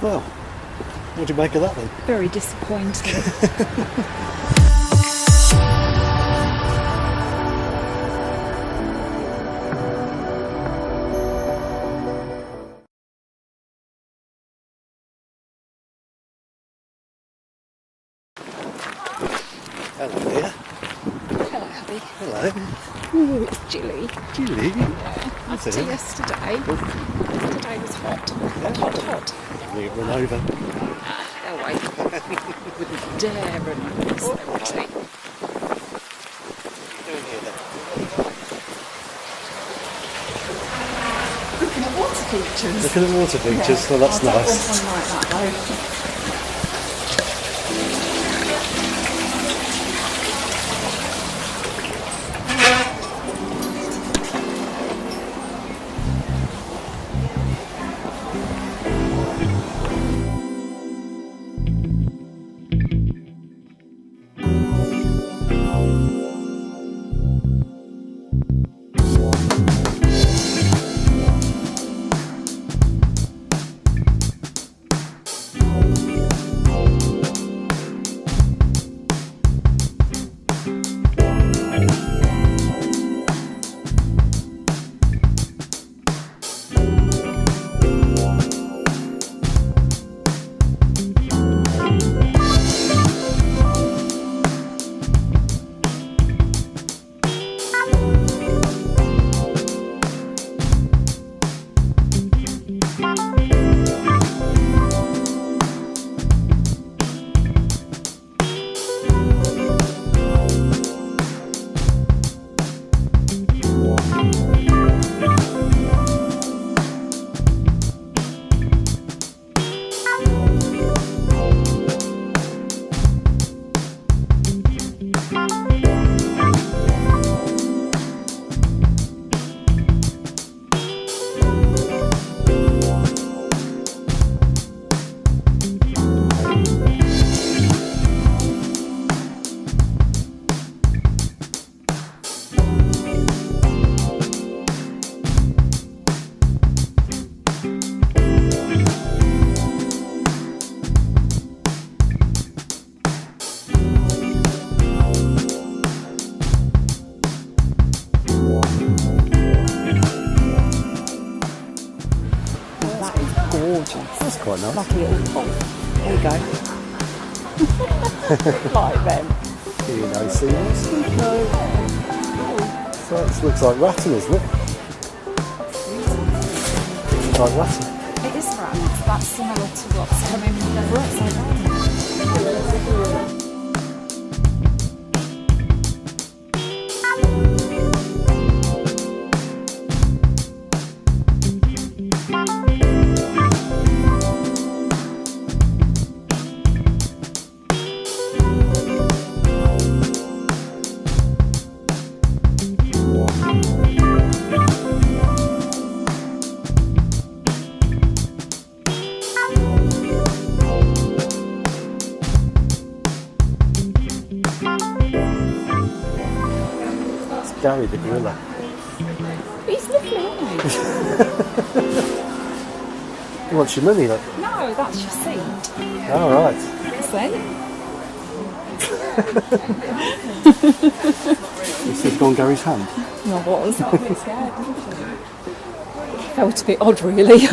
Well, what do you make of that then? Very disappointing. Hello dear. Hello, Abby. Hello. Oh, it's chilly. Julie. Yeah. After yesterday. Yesterday was hot. Hot. You run over. They'll wait. Wouldn't dare run over this empty. Doing here then? Looking at water features. Looking at water features. Well, that's I don't nice. want one like that though. That's quite nice. Like a little pool. There you go. Like them. You know, seals. So it looks like rattan, isn't it? Looks like rattan. It is rats. That's similar to what's coming from the Waterside Garden. Gary the gorilla. He's lovely, isn't He wants your money, look. he? No, that's your seed. All right. See? You said on Gary's hand. No, what was that? A bit scared, felt a bit odd, really.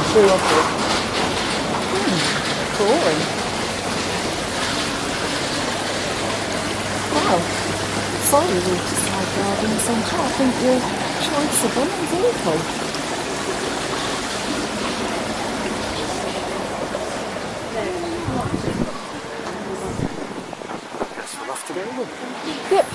Sure, I've got it. Boring. Wow. Sorry, Waterside Garden Centre. I think your choice of one is awful. Guess we'll have to go with. Yep.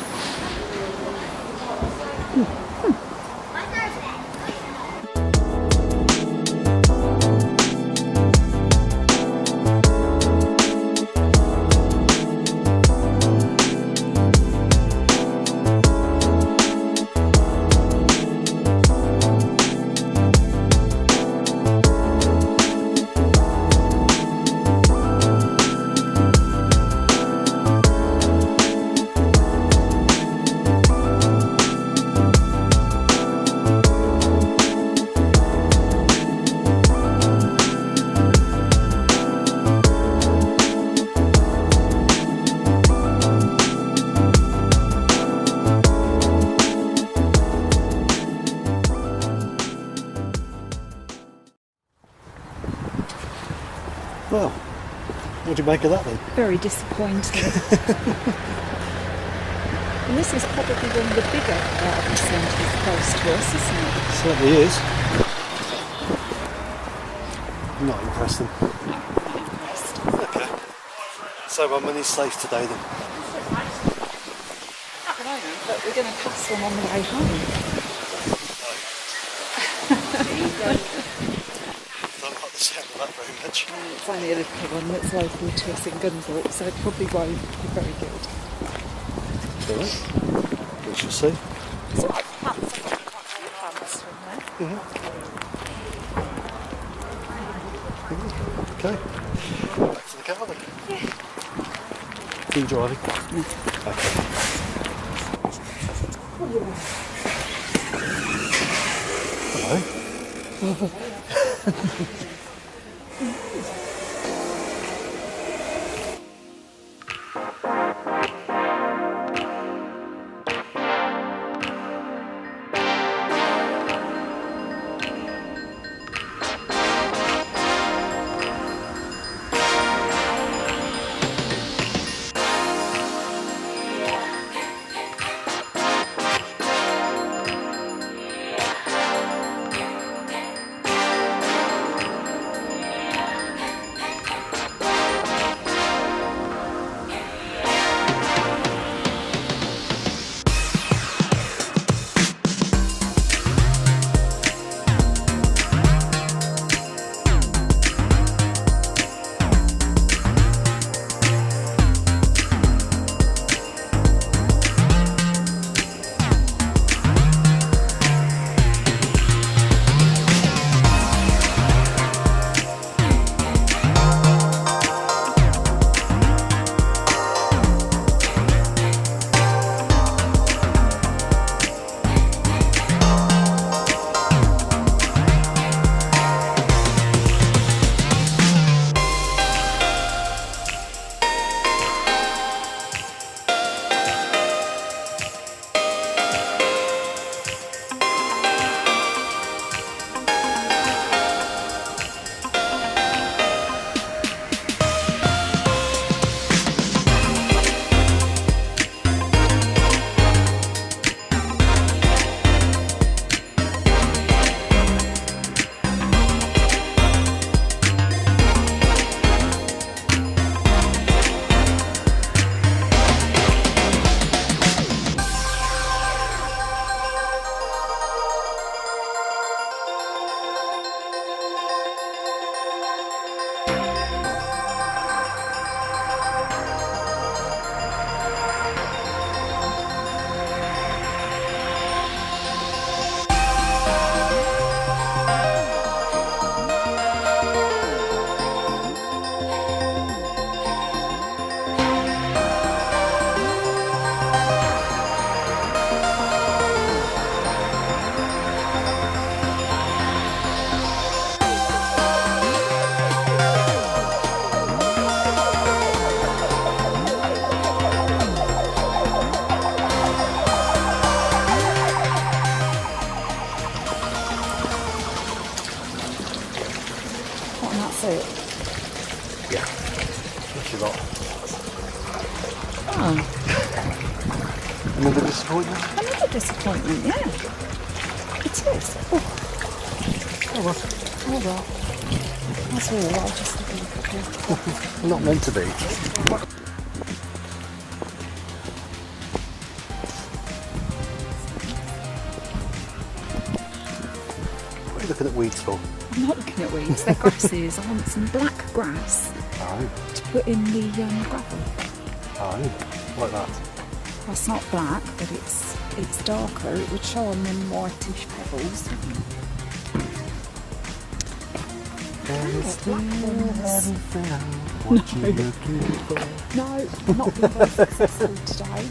Well, what do you make of that then? Very disappointing. And this is probably one of the bigger garden centres close to us, isn't it? Certainly is. Not impressed them. Okay. So our money's safe today then. At the moment, but we're going to pass them on the way home. Don't like the sound of that very much. It's only a little one that's local to us in Gunthorpe, so it probably won't be very good. Alright. We shall see. So I've got quite a few plants from there. Okay. Back to the garden. Yeah. Are you driving? Okay. Hello. it? Yeah. What you got? Oh, Another disappointment? another disappointment, yeah. It is. Oh, Oh, well, oh well. That's all right, just a bit. not meant to be. What are you looking at weeds for? I'm not looking at weeds, they're grasses. I want some black grass Oh, to put in the gravel. oh, like that. Well, it's not black, but it's darker. It would show on them whitish pebbles. What you looking for? No, I'm not being very successful today.